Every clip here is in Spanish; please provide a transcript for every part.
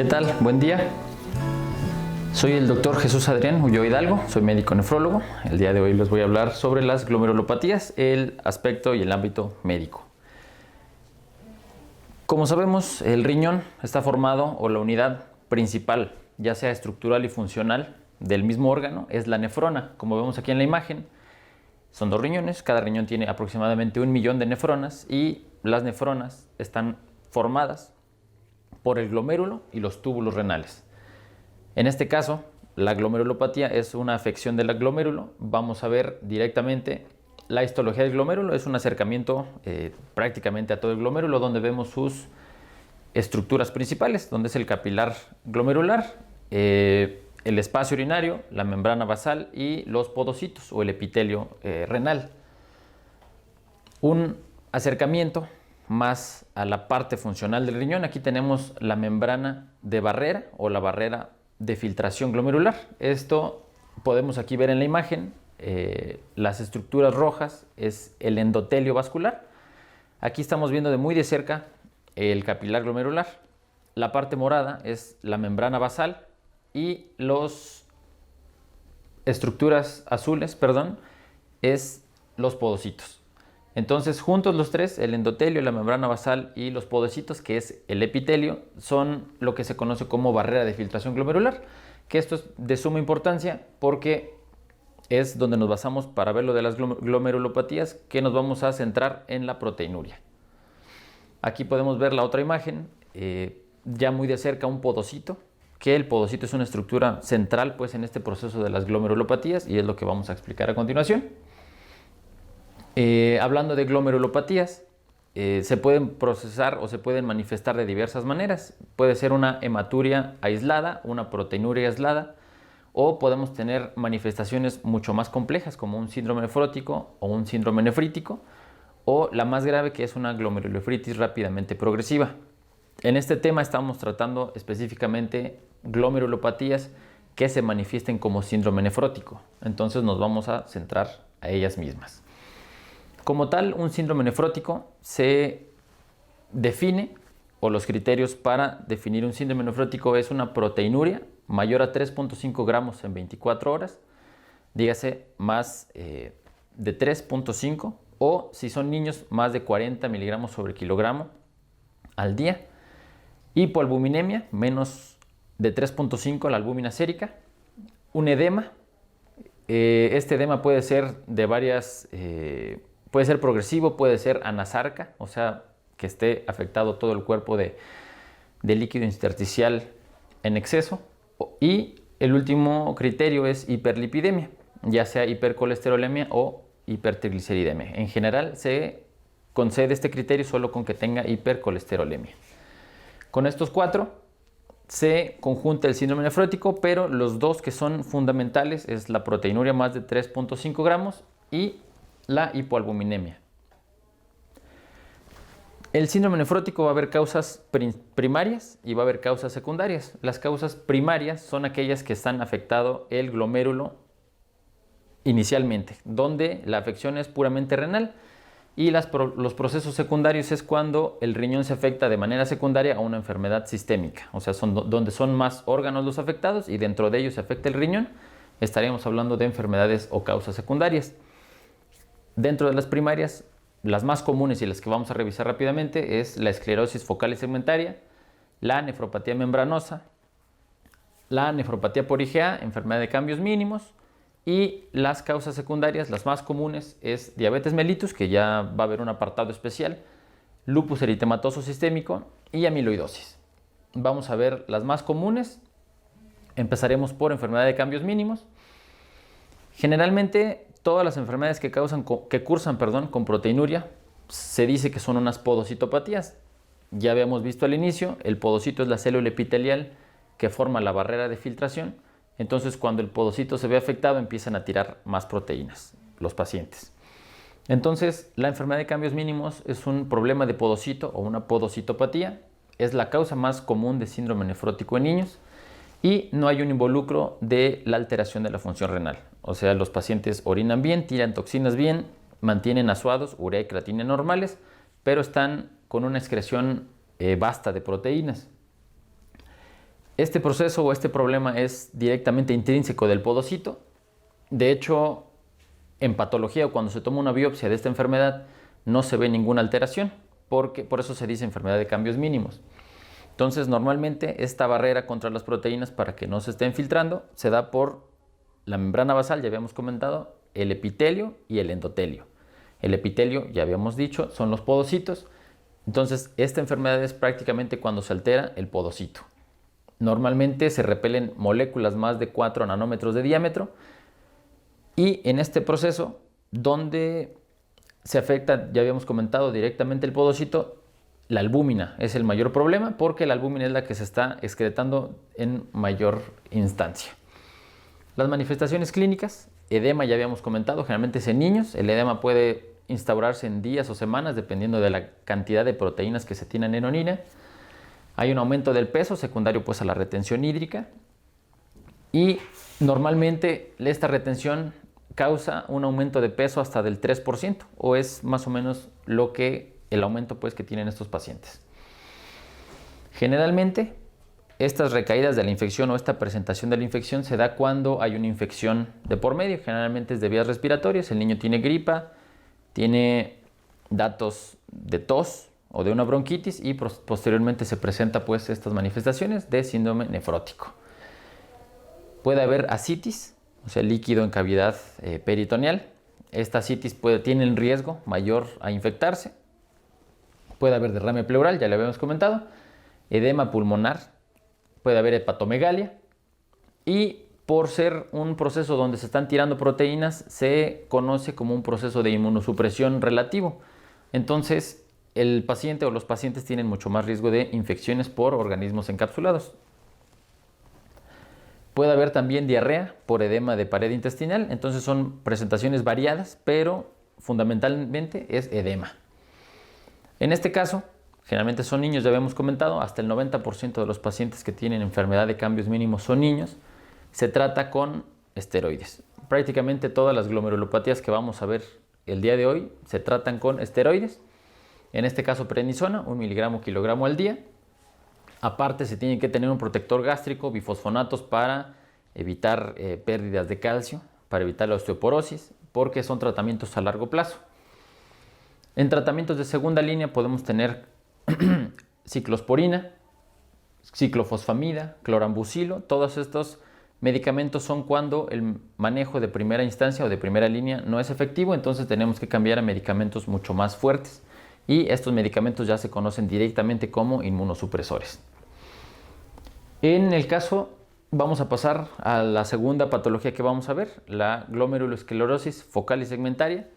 ¿Qué tal? Buen día. Soy el doctor Jesús Adrián Ulloa Hidalgo, soy médico nefrólogo. El día de hoy les voy a hablar sobre las glomerulopatías, el aspecto y el ámbito médico. Como sabemos, el riñón está formado, o la unidad principal, ya sea estructural y funcional, del mismo órgano, es la nefrona. Como vemos aquí en la imagen, son dos riñones, cada riñón tiene aproximadamente 1 millón de nefronas y las nefronas están formadas por el glomérulo y los túbulos renales. En este caso, la glomerulopatía es una afección del glomérulo. Vamos a ver directamente la histología del glomérulo. Es un acercamiento prácticamente a todo el glomérulo, donde vemos sus estructuras principales, donde es el capilar glomerular, el espacio urinario, la membrana basal y los podocitos o el epitelio renal. Un acercamiento más a la parte funcional del riñón. Aquí tenemos la membrana de barrera o la barrera de filtración glomerular. Esto podemos aquí ver en la imagen. Las estructuras rojas es el endotelio vascular. Aquí estamos viendo de muy de cerca el capilar glomerular. La parte morada es la membrana basal y las estructuras azules, es los podocitos. Entonces, juntos los tres, el endotelio, la membrana basal y los podocitos, que es el epitelio, son lo que se conoce como barrera de filtración glomerular, que esto es de suma importancia porque es donde nos basamos para ver lo de las glomerulopatías, que nos vamos a centrar en la proteinuria. Aquí podemos ver la otra imagen, ya muy de cerca un podocito, que el podocito es una estructura central pues, en este proceso de las glomerulopatías y es lo que vamos a explicar a continuación. Hablando de glomerulopatías, se pueden procesar o se pueden manifestar de diversas maneras. Puede ser una hematuria aislada, una proteinuria aislada, o podemos tener manifestaciones mucho más complejas como un síndrome nefrótico o un síndrome nefrítico, o la más grave, que es una glomerulonefritis rápidamente progresiva. En este tema estamos tratando específicamente glomerulopatías que se manifiesten como síndrome nefrótico. Entonces nos vamos a centrar a ellas mismas. Como tal, un síndrome nefrótico se define, o los criterios para definir un síndrome nefrótico es una proteinuria mayor a 3.5 gramos en 24 horas, dígase más de 3.5, o si son niños, más de 40 miligramos sobre kilogramo al día. Hipoalbuminemia, menos de 3.5 la albúmina sérica. Un edema, este edema puede ser de varias... puede ser progresivo, puede ser anasarca, o sea, que esté afectado todo el cuerpo de líquido intersticial en exceso. Y el último criterio es hiperlipidemia, ya sea hipercolesterolemia o hipertrigliceridemia. En general se concede este criterio solo con que tenga hipercolesterolemia. Con estos cuatro se conjunta el síndrome nefrótico, pero los dos que son fundamentales es la proteinuria más de 3.5 gramos y la hipoalbuminemia. El síndrome nefrótico va a haber causas primarias y va a haber causas secundarias. Las causas primarias son aquellas que están afectado el glomérulo inicialmente, donde la afección es puramente renal, y los procesos secundarios es cuando el riñón se afecta de manera secundaria a una enfermedad sistémica, o sea, donde son más órganos los afectados y dentro de ellos se afecta el riñón. Estaríamos hablando de enfermedades o causas secundarias. Dentro de las primarias, las más comunes y las que vamos a revisar rápidamente es la esclerosis focal y segmentaria, la nefropatía membranosa, la nefropatía por IgA, enfermedad de cambios mínimos, y las causas secundarias, las más comunes, es diabetes mellitus, que ya va a haber un apartado especial, lupus eritematoso sistémico y amiloidosis. Vamos a ver las más comunes. Empezaremos por enfermedad de cambios mínimos. Generalmente, todas las enfermedades que cursan con proteinuria se dice que son unas podocitopatías. Ya habíamos visto al inicio, el podocito es la célula epitelial que forma la barrera de filtración. Entonces, cuando el podocito se ve afectado, empiezan a tirar más proteínas los pacientes. Entonces, la enfermedad de cambios mínimos es un problema de podocito o una podocitopatía. Es la causa más común de síndrome nefrótico en niños. Y no hay un involucro de la alteración de la función renal. O sea, los pacientes orinan bien, tiran toxinas bien, mantienen asuados, urea y creatina normales, pero están con una excreción vasta de proteínas. Este proceso o este problema es directamente intrínseco del podocito. De hecho, en patología o cuando se toma una biopsia de esta enfermedad no se ve ninguna alteración, porque por eso se dice enfermedad de cambios mínimos. Entonces, normalmente esta barrera contra las proteínas para que no se estén filtrando se da por la membrana basal, ya habíamos comentado, el epitelio y el endotelio. El epitelio, ya habíamos dicho, son los podocitos. Entonces, esta enfermedad es prácticamente cuando se altera el podocito. Normalmente se repelen moléculas más de 4 nanómetros de diámetro y en este proceso, donde se afecta, ya habíamos comentado, directamente el podocito, la albúmina es el mayor problema porque la albúmina es la que se está excretando en mayor instancia. Las manifestaciones clínicas, edema ya habíamos comentado, generalmente es en niños. El edema puede instaurarse en días o semanas dependiendo de la cantidad de proteínas que se tienen en orina. Hay un aumento del peso secundario pues a la retención hídrica y normalmente esta retención causa un aumento de peso hasta del 3% o es más o menos lo que el aumento pues que tienen estos pacientes. Generalmente estas recaídas de la infección o esta presentación de la infección se da cuando hay una infección de por medio, generalmente es de vías respiratorias, el niño tiene gripa, tiene datos de tos o de una bronquitis y posteriormente se presenta pues estas manifestaciones de síndrome nefrótico. Puede haber ascitis, o sea, líquido en cavidad peritoneal. Esta ascitis tiene el riesgo mayor a infectarse. Puede haber derrame pleural, ya lo habíamos comentado, edema pulmonar, puede haber hepatomegalia y por ser un proceso donde se están tirando proteínas se conoce como un proceso de inmunosupresión relativo. Entonces el paciente o los pacientes tienen mucho más riesgo de infecciones por organismos encapsulados. Puede haber también diarrea por edema de pared intestinal, entonces son presentaciones variadas, pero fundamentalmente es edema. En este caso, generalmente son niños, ya habíamos comentado, hasta el 90% de los pacientes que tienen enfermedad de cambios mínimos son niños. Se trata con esteroides. Prácticamente todas las glomerulopatías que vamos a ver el día de hoy se tratan con esteroides. En este caso prednisona, 1 miligramo kilogramo al día. Aparte se tiene que tener un protector gástrico, bifosfonatos para evitar pérdidas de calcio, para evitar la osteoporosis, porque son tratamientos a largo plazo. En tratamientos de segunda línea podemos tener ciclosporina, ciclofosfamida, clorambucilo. Todos estos medicamentos son cuando el manejo de primera instancia o de primera línea no es efectivo, entonces tenemos que cambiar a medicamentos mucho más fuertes y estos medicamentos ya se conocen directamente como inmunosupresores. En el caso, vamos a pasar a la segunda patología que vamos a ver, la glomerulosclerosis focal y segmentaria.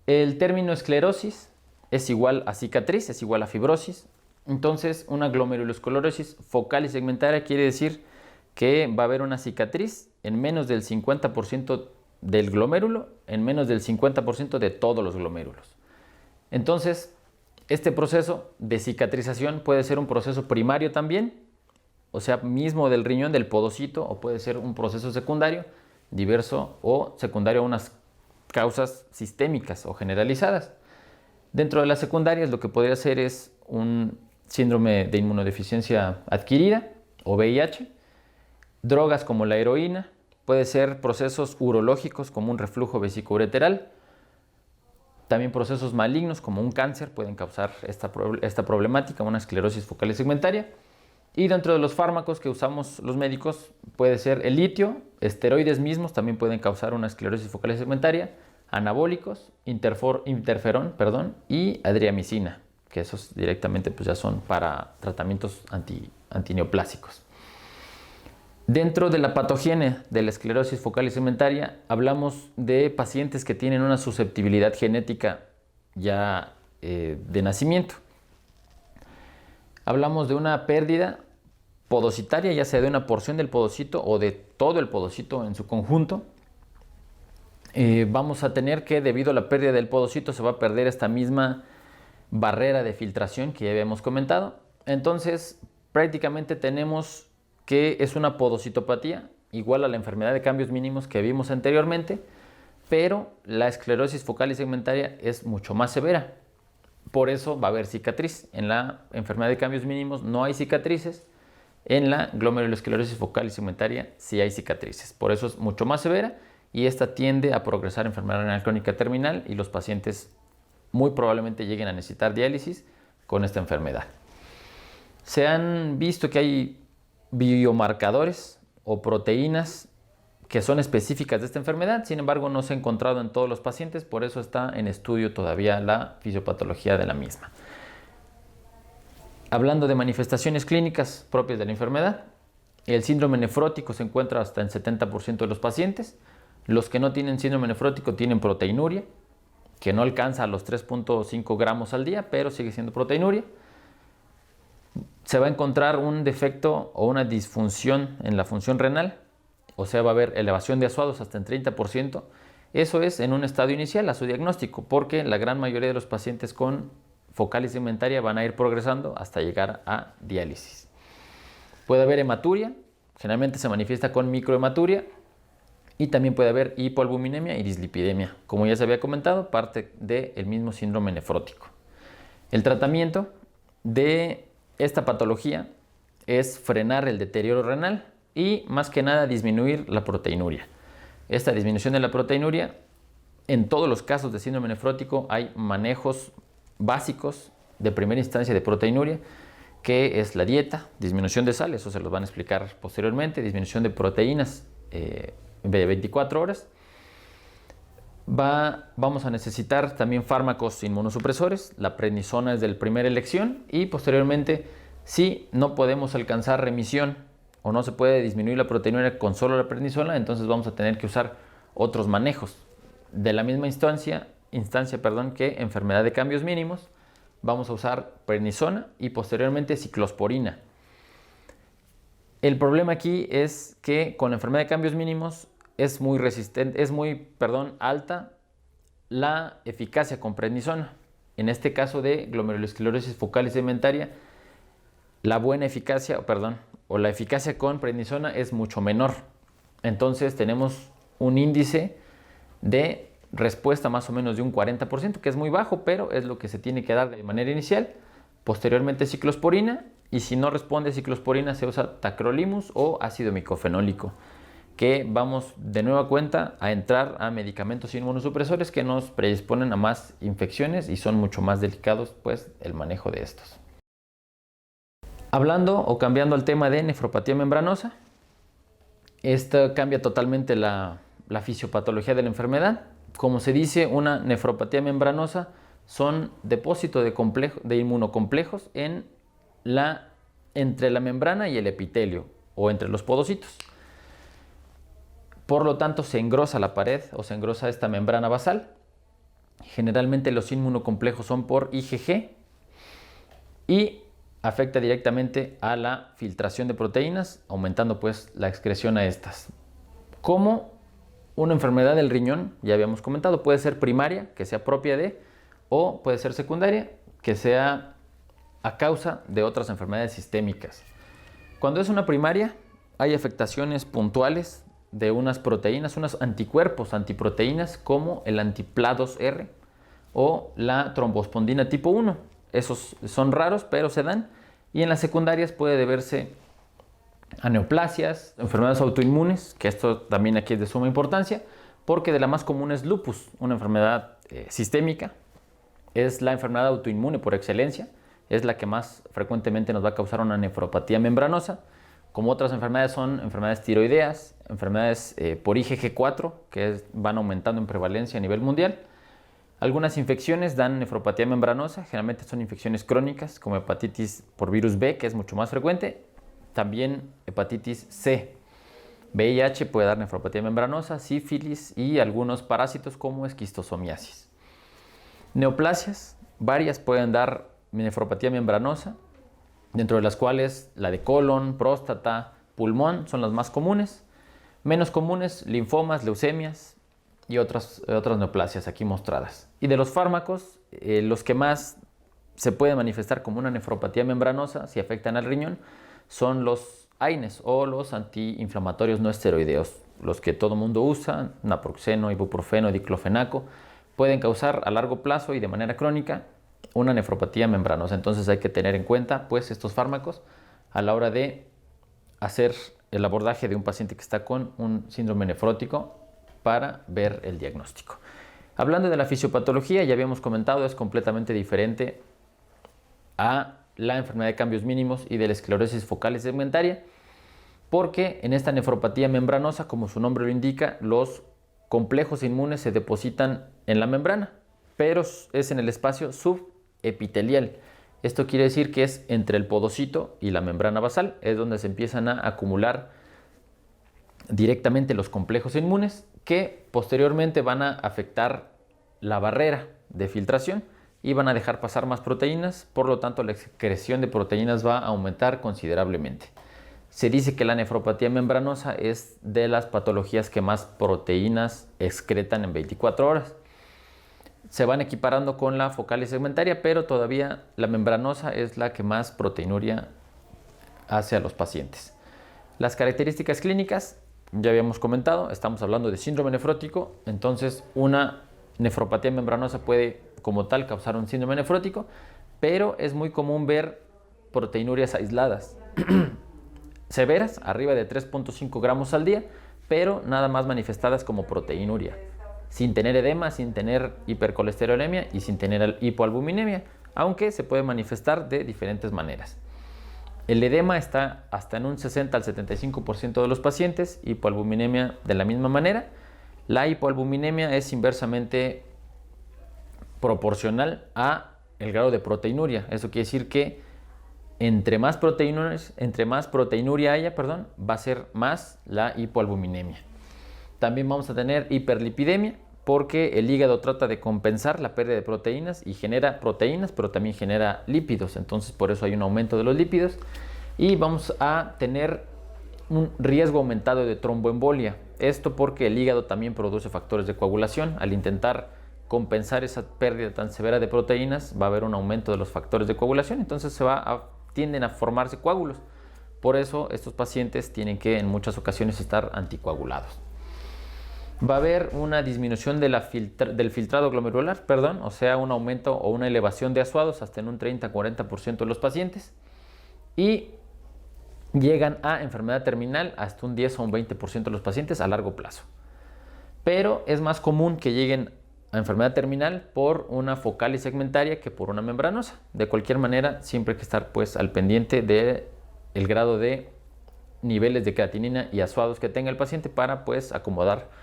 El término esclerosis es igual a cicatriz, es igual a fibrosis. Entonces, una glomerulosclerosis focal y segmentaria quiere decir que va a haber una cicatriz en menos del 50% del glomérulo, en menos del 50% de todos los glomérulos. Entonces, este proceso de cicatrización puede ser un proceso primario también, o sea, mismo del riñón, del podocito, o puede ser un proceso secundario, diverso o secundario a unas causas sistémicas o generalizadas. Dentro de las secundarias lo que podría ser es un síndrome de inmunodeficiencia adquirida o VIH, drogas como la heroína, puede ser procesos urológicos como un reflujo vesicoureteral, también procesos malignos como un cáncer pueden causar esta problemática, una esclerosis focal y segmentaria. Y dentro de los fármacos que usamos los médicos puede ser el litio, esteroides mismos también pueden causar una esclerosis focal y segmentaria, anabólicos, interferón y adriamicina, que esos directamente pues ya son para tratamientos antineoplásicos. Dentro de la patogenia de la esclerosis focal y segmentaria hablamos de pacientes que tienen una susceptibilidad genética ya de nacimiento. Hablamos de una pérdida podocitaria, ya sea de una porción del podocito o de todo el podocito en su conjunto. Vamos a tener que, debido a la pérdida del podocito, se va a perder esta misma barrera de filtración que ya habíamos comentado. Entonces, prácticamente tenemos que es una podocitopatía, igual a la enfermedad de cambios mínimos que vimos anteriormente, pero la esclerosis focal y segmentaria es mucho más severa. Por eso va a haber cicatriz. En la enfermedad de cambios mínimos no hay cicatrices, En la glomerulosclerosis focal y segmentaria sí hay cicatrices. Por eso es mucho más severa y esta tiende a progresar en enfermedad renal crónica terminal y los pacientes muy probablemente lleguen a necesitar diálisis con esta enfermedad. Se han visto que hay biomarcadores o proteínas que son específicas de esta enfermedad, sin embargo no se ha encontrado en todos los pacientes, por eso está en estudio todavía la fisiopatología de la misma. Hablando de manifestaciones clínicas propias de la enfermedad, el síndrome nefrótico se encuentra hasta en 70% de los pacientes. Los que no tienen síndrome nefrótico tienen proteinuria, que no alcanza a los 3.5 gramos al día, pero sigue siendo proteinuria. Se va a encontrar un defecto o una disfunción en la función renal, o sea, va a haber elevación de ácidos hasta en 30%. Eso es en un estadio inicial a su diagnóstico, porque la gran mayoría de los pacientes con focal y segmentaria van a ir progresando hasta llegar a diálisis. Puede haber hematuria, generalmente se manifiesta con microhematuria, y también puede haber hipoalbuminemia y dislipidemia, como ya se había comentado, parte del mismo síndrome nefrótico. El tratamiento de esta patología es frenar el deterioro renal y más que nada disminuir la proteinuria. Esta disminución de la proteinuria, en todos los casos de síndrome nefrótico hay manejos básicos de primera instancia de proteinuria, que es la dieta, disminución de sal, eso se los van a explicar posteriormente, disminución de proteínas de 24 horas. Vamos a necesitar también fármacos inmunosupresores, la prednisona es de primera elección y posteriormente, si no podemos alcanzar remisión o no se puede disminuir la proteinuria con solo la prednisona, entonces vamos a tener que usar otros manejos de la misma instancia que enfermedad de cambios mínimos. Vamos a usar prednisona y posteriormente ciclosporina. El problema aquí es que con la enfermedad de cambios mínimos es muy alta la eficacia con prednisona. En este caso de glomerulosclerosis focal y segmentaria, la eficacia con prednisona es mucho menor. Entonces tenemos un índice de respuesta más o menos de un 40%, que es muy bajo, pero es lo que se tiene que dar de manera inicial. Posteriormente ciclosporina, y si no responde ciclosporina se usa tacrolimus o ácido micofenólico, que vamos de nueva cuenta a entrar a medicamentos inmunosupresores que nos predisponen a más infecciones y son mucho más delicados pues el manejo de estos. Hablando o cambiando al tema de nefropatía membranosa, esta cambia totalmente la fisiopatología de la enfermedad. Como se dice, una nefropatía membranosa son depósitos de inmunocomplejos entre la membrana y el epitelio o entre los podocitos. Por lo tanto, se engrosa la pared o se engrosa esta membrana basal. Generalmente los inmunocomplejos son por IgG y afecta directamente a la filtración de proteínas, aumentando pues la excreción a estas. Como una enfermedad del riñón, ya habíamos comentado, puede ser primaria, que sea propia de, o puede ser secundaria, que sea a causa de otras enfermedades sistémicas. Cuando es una primaria, hay afectaciones puntuales de unas proteínas, unos anticuerpos, antiproteínas, como el antiPLA2R o la trombospondina tipo 1. Esos son raros, pero se dan. Y en las secundarias puede deberse a neoplasias, enfermedades autoinmunes, que esto también aquí es de suma importancia, porque de la más común es lupus, una enfermedad sistémica. Es la enfermedad autoinmune por excelencia, es la que más frecuentemente nos va a causar una nefropatía membranosa. Como otras enfermedades son enfermedades tiroideas, enfermedades por IgG4, que van aumentando en prevalencia a nivel mundial. Algunas infecciones dan nefropatía membranosa, generalmente son infecciones crónicas como hepatitis por virus B, que es mucho más frecuente. También hepatitis C. VIH puede dar nefropatía membranosa, sífilis y algunos parásitos como esquistosomiasis. Neoplasias, varias pueden dar nefropatía membranosa, dentro de las cuales la de colon, próstata, pulmón son las más comunes. Menos comunes, linfomas, leucemias y otras neoplasias aquí mostradas. Y de los fármacos, los que más se pueden manifestar como una nefropatía membranosa, si afectan al riñón, son los AINES o los antiinflamatorios no esteroideos, los que todo mundo usa, naproxeno, ibuprofeno, diclofenaco, pueden causar a largo plazo y de manera crónica una nefropatía membranosa. Entonces hay que tener en cuenta pues estos fármacos a la hora de hacer el abordaje de un paciente que está con un síndrome nefrótico para ver el diagnóstico. Hablando de la fisiopatología, ya habíamos comentado, es completamente diferente a la enfermedad de cambios mínimos y de la esclerosis focal y segmentaria, porque en esta nefropatía membranosa, como su nombre lo indica, los complejos inmunes se depositan en la membrana, pero es en el espacio subepitelial. Esto quiere decir que es entre el podocito y la membrana basal, es donde se empiezan a acumular directamente los complejos inmunes que posteriormente van a afectar la barrera de filtración y van a dejar pasar más proteínas, por lo tanto la excreción de proteínas va a aumentar considerablemente. Se dice que la nefropatía membranosa es de las patologías que más proteínas excretan en 24 horas. Se van equiparando con la focal y segmentaria, pero todavía la membranosa es la que más proteinuria hace a los pacientes. Las características clínicas, ya habíamos comentado, estamos hablando de síndrome nefrótico, entonces una nefropatía membranosa puede como tal causar un síndrome nefrótico, pero es muy común ver proteinurias aisladas, severas, arriba de 3.5 gramos al día, pero nada más manifestadas como proteinuria, sin tener edema, sin tener hipercolesterolemia y sin tener hipoalbuminemia, aunque se puede manifestar de diferentes maneras. El edema está hasta en un 60 al 75% de los pacientes, hipoalbuminemia de la misma manera. La hipoalbuminemia es inversamente proporcional a el grado de proteinuria. Eso quiere decir que entre más proteinuria haya, va a ser más la hipoalbuminemia. También vamos a tener hiperlipidemia porque el hígado trata de compensar la pérdida de proteínas y genera proteínas, pero también genera lípidos. Entonces, por eso hay un aumento de los lípidos. Y vamos a tener un riesgo aumentado de tromboembolia. Esto porque el hígado también produce factores de coagulación. Al intentar compensar esa pérdida tan severa de proteínas, va a haber un aumento de los factores de coagulación. Entonces, tienden a formarse coágulos. Por eso, estos pacientes tienen que en muchas ocasiones estar anticoagulados. Va a haber una disminución de del filtrado glomerular, o sea, un aumento o una elevación de azuados hasta en un 30-40% de los pacientes. Y llegan a enfermedad terminal hasta un 10 o un 20% de los pacientes a largo plazo. Pero es más común que lleguen a enfermedad terminal por una focal y segmentaria que por una membranosa. De cualquier manera, siempre hay que estar al pendiente del grado de niveles de creatinina y azuados que tenga el paciente para acomodar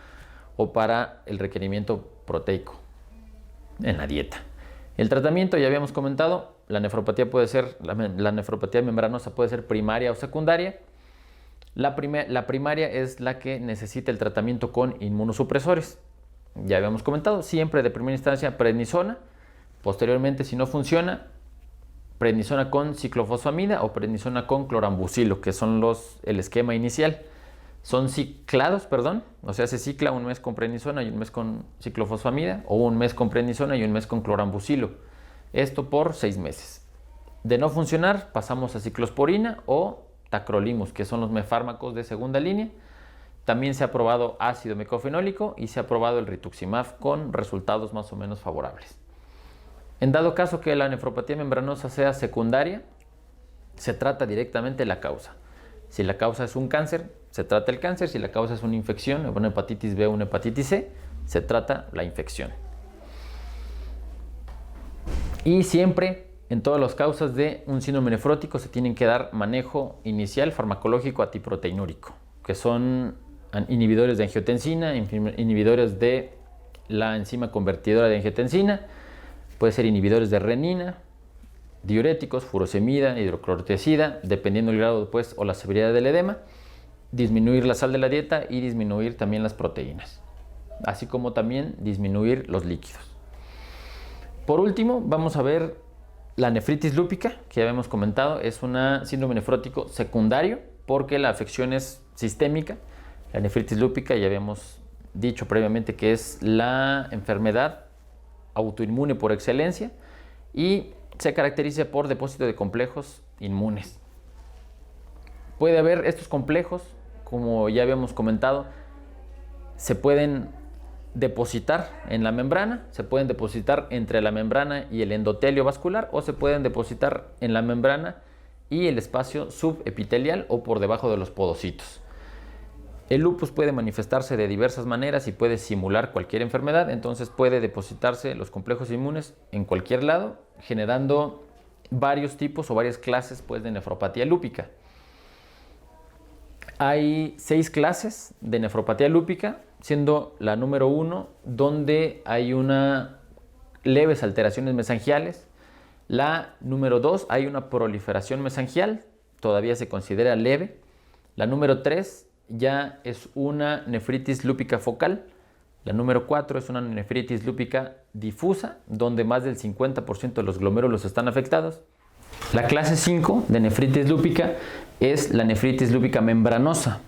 o para el requerimiento proteico en la dieta. El tratamiento, ya habíamos comentado, la nefropatía membranosa puede ser primaria o secundaria. La primaria es la que necesita el tratamiento con inmunosupresores. Ya habíamos comentado, siempre de primera instancia prednisona. Posteriormente, si no funciona, prednisona con ciclofosfamida o prednisona con clorambucilo, que son el esquema inicial. Son ciclados, o sea, se cicla un mes con prednisona y un mes con ciclofosfamida, o un mes con prednisona y un mes con clorambucilo. Esto por 6 meses. De no funcionar, pasamos a ciclosporina o tacrolimus, que son los mefármacos de segunda línea. También se ha probado ácido mecofenólico y se ha probado el rituximab con resultados más o menos favorables. En dado caso que la nefropatía membranosa sea secundaria, se trata directamente la causa. Si la causa es un cáncer, se trata el cáncer. Si la causa es una infección, una hepatitis B o una hepatitis C, se trata la infección. Y siempre, en todas las causas de un síndrome nefrótico, se tienen que dar manejo inicial farmacológico antiproteinúrico, que son inhibidores de angiotensina, inhibidores de la enzima convertidora de angiotensina, puede ser inhibidores de renina, diuréticos, furosemida, hidroclorotiazida, dependiendo del grado o la severidad del edema, disminuir la sal de la dieta y disminuir también las proteínas, así como también disminuir los líquidos. Por último, vamos a ver la nefritis lúpica, que ya habíamos comentado, es un síndrome nefrótico secundario porque la afección es sistémica. La nefritis lúpica ya habíamos dicho previamente que es la enfermedad autoinmune por excelencia y se caracteriza por depósito de complejos inmunes. Puede haber estos complejos, como ya habíamos comentado, se pueden depositar en la membrana, se pueden depositar entre la membrana y el endotelio vascular o se pueden depositar en la membrana y el espacio subepitelial o por debajo de los podocitos. El lupus puede manifestarse de diversas maneras y puede simular cualquier enfermedad, entonces puede depositarse los complejos inmunes en cualquier lado, generando varios tipos o varias clases pues, de nefropatía lúpica. Hay 6 clases de nefropatía lúpica, siendo la número 1 donde hay leves alteraciones mesangiales. La número 2 hay una proliferación mesangial, todavía se considera leve. La número 3 ya es una nefritis lúpica focal. La número 4 es una nefritis lúpica difusa, donde más del 50% de los glomérulos están afectados. La clase 5 de nefritis lúpica es la nefritis lúpica membranosa,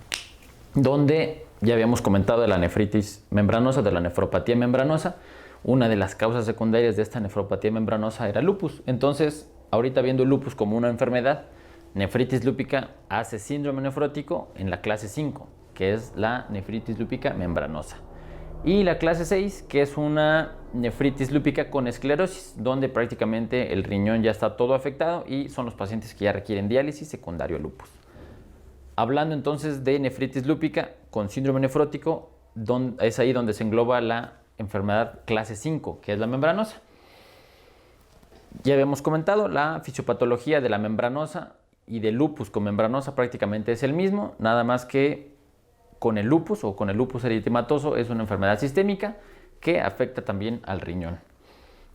donde ya habíamos comentado de la nefritis membranosa, de la nefropatía membranosa. Una de las causas secundarias de esta nefropatía membranosa era lupus. Entonces, ahorita viendo el lupus como una enfermedad, nefritis lúpica hace síndrome nefrótico en la clase 5, que es la nefritis lúpica membranosa. Y la clase 6, que es una nefritis lúpica con esclerosis, donde prácticamente el riñón ya está todo afectado y son los pacientes que ya requieren diálisis secundario a lupus. Hablando entonces de nefritis lúpica con síndrome nefrótico, es ahí donde se engloba la enfermedad clase 5, que es la membranosa. Ya habíamos comentado, la fisiopatología de la membranosa y del lupus con membranosa prácticamente es el mismo, nada más que con el lupus o con el lupus eritematoso es una enfermedad sistémica que afecta también al riñón.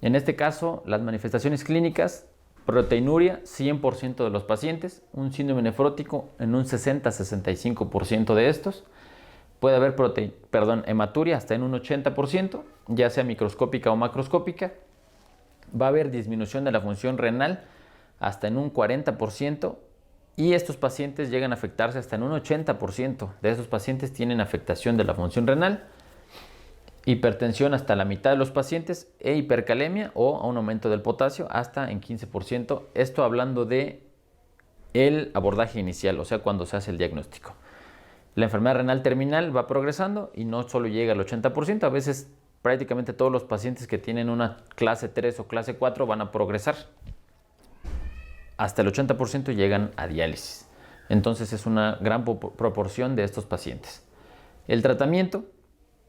En este caso, las manifestaciones clínicas: proteinuria 100% de los pacientes, un síndrome nefrótico en un 60-65% de estos. Puede haber hematuria hasta en un 80%, ya sea microscópica o macroscópica. Va a haber disminución de la función renal hasta en un 40%, y estos pacientes llegan a afectarse hasta en un 80% de esos pacientes tienen afectación de la función renal. Hipertensión hasta la mitad de los pacientes e hipercalemia o un aumento del potasio hasta en 15%. Esto hablando de el abordaje inicial, o sea, cuando se hace el diagnóstico. La enfermedad renal terminal va progresando y no solo llega al 80%, a veces prácticamente todos los pacientes que tienen una clase 3 o clase 4 van a progresar. Hasta el 80% llegan a diálisis. Entonces es una gran proporción de estos pacientes. El tratamiento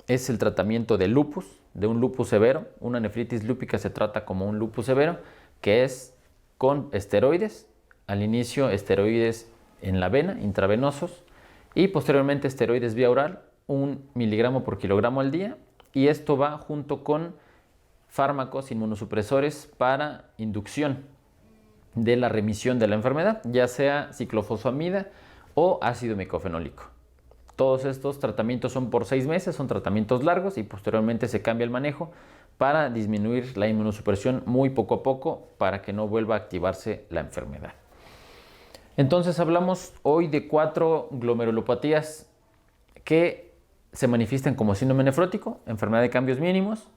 es el tratamiento de lupus, de un lupus severo. Una nefritis lúpica se trata como un lupus severo, que es con esteroides. Al inicio esteroides en la vena, intravenosos, y posteriormente esteroides vía oral, 1 miligramo por kilogramo al día. Y esto va junto con fármacos inmunosupresores para inducción de la remisión de la enfermedad, ya sea ciclofosfamida o ácido mecofenólico. Todos estos tratamientos son por 6 meses, son tratamientos largos y posteriormente se cambia el manejo para disminuir la inmunosupresión muy poco a poco para que no vuelva a activarse la enfermedad. Entonces hablamos hoy de 4 glomerulopatías que se manifiestan como síndrome nefrótico, enfermedad de cambios mínimos,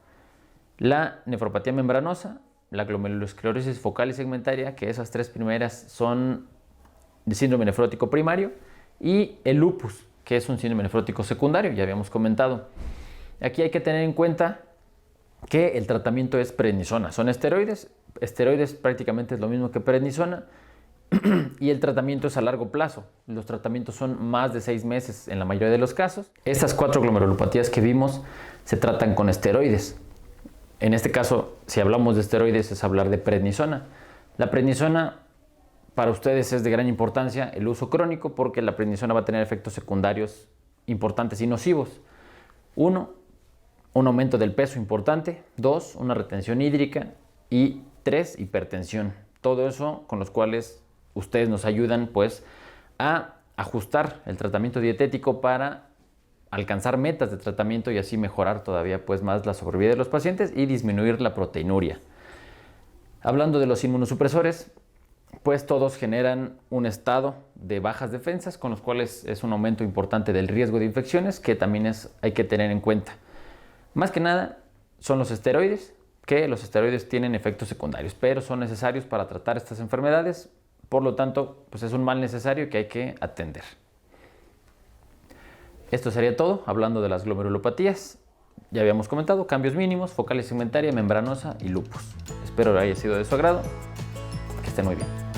la nefropatía membranosa, la glomerulosclerosis focal y segmentaria, que esas 3 primeras son de síndrome nefrótico primario, y el lupus, que es un síndrome nefrótico secundario, ya habíamos comentado. Aquí hay que tener en cuenta que el tratamiento es prednisona, son esteroides prácticamente es lo mismo que prednisona, y el tratamiento es a largo plazo. Los tratamientos son más de 6 meses en la mayoría de los casos. Estas 4 glomerulopatías que vimos se tratan con esteroides. En este caso, si hablamos de esteroides, es hablar de prednisona. La prednisona para ustedes es de gran importancia el uso crónico, porque la prednisona va a tener efectos secundarios importantes y nocivos. 1, un aumento del peso importante. 2, una retención hídrica. Y 3, hipertensión. Todo eso con los cuales ustedes nos ayudan pues a ajustar el tratamiento dietético para alcanzar metas de tratamiento y así mejorar todavía pues más la sobrevida de los pacientes y disminuir la proteinuria. Hablando de los inmunosupresores, pues todos generan un estado de bajas defensas, con los cuales es un aumento importante del riesgo de infecciones que también hay que tener en cuenta. Más que nada son los esteroides, que los esteroides tienen efectos secundarios, pero son necesarios para tratar estas enfermedades, por lo tanto pues es un mal necesario que hay que atender. Esto sería todo, hablando de las glomerulopatías. Ya habíamos comentado cambios mínimos, focal y segmentaria, membranosa y lupus. Espero que haya sido de su agrado. Que estén muy bien.